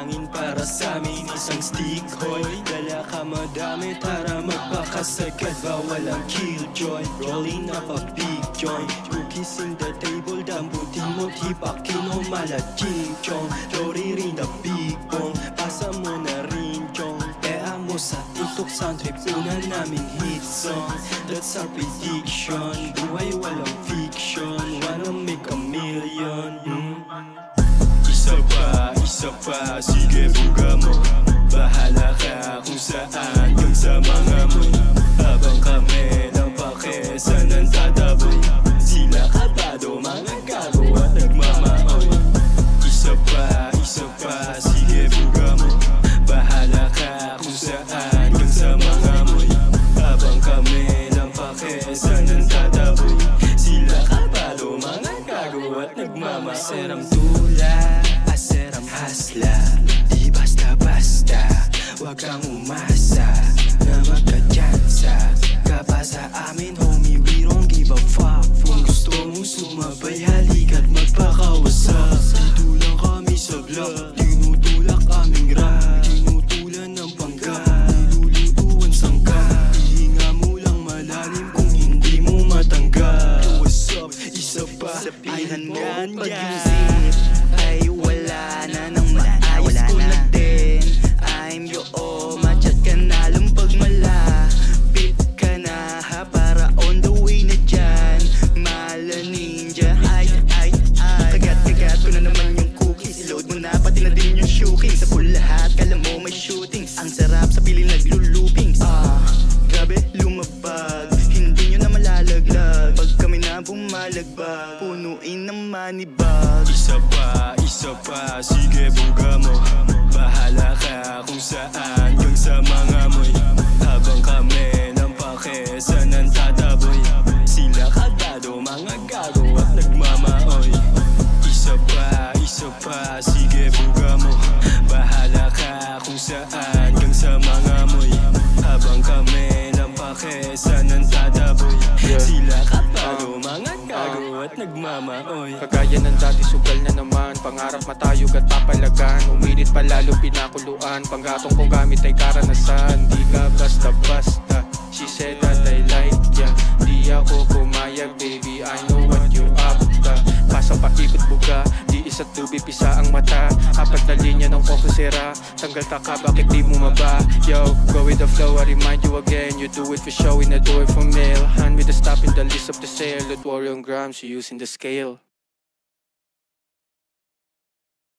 hangin para sa amin. Isang stick, hoy, dala ka madami, tara magpakasagad. Bawal ang killjoy, rolling up a big joint. Cookies in the table, dambutin mo, tipakin o malat King Chong. Lori rin the big bong, pasa mo na rin chong. Ea mo sa tutok sound trip, una naming hit song. That's our prediction, buhay walang fiction. Wanna make a million. Isa pa, sige buga mo. Bahala ka kung saan, yung sa mga moy. Habang kami ng pake, saan ang tataboy? Sila kabado, mga gago at nagmamaoy. Isa pa, sige buga mo. Bahala ka kung saan, yung sa mga moy. Habang kami ng pake, saan ang tataboy? Sila kabado, mga gago at nagmamaoy. Aseram tula, aseram hasla, di basta-basta. Huwag kang umasa na magka-tsansa ka pa sa amin, homie, we don't give a fuck. Kung gusto mong sumabay, halika't magpakawasak. Dito lang kami sa vlog, tinutulak aming rap. Tinutulan ng pangga, nilulutuan sangka. Hihinga mo lang malalim kung hindi mo matanggal. What's up, isa pa, ay hanggang pag-usip ay wala na nang maayos ko na din. I'm yo, machat ka na lang pag malapit ka na ha, para on the way na dyan. Mala ninja, ay kagat ko na naman yung cookies. Load mo na pati na din yung shooking. Sa full lahat, kala mo may shootings. Ang sarap sa piling naglulupings. Grabe lumabag, hindi nyo na malalaglag. Pag kami na bumalagbag, punuin ng money bag. Isa pa, sige buga mo. Bahala ka kung saan, yung sa mga moy. Habang kami ng pake, saan ang tataboy? Sila kabado, mga gago at nagmamaoy. Isa pa, sige buga mo. Bahala ka kung saan, yung sa mga moy. Habang kami ng pake, saan ang tataboy? Sila kabado, mga gago at nagmamaoy. Kagaya ng dati, sugal na naman. Pangarap matayog at papalagan. Umilit pa lalo pinakuluan. Panggatong kong gamit ay karanasan. Di ka basta-basta. She said that I like ya. Di ako pumayag, baby, I know what you after. Pasa pa ikot buga, di isa't tubi pisa ang mata. Apat na linya ng focusera. Tanggal taka, bakit di mo maba? Yo, go with the flow, I remind you again. You do it for show, and I do it for mail. Hand me the stop in the list of the sale. Let worry on grams, you using the scale.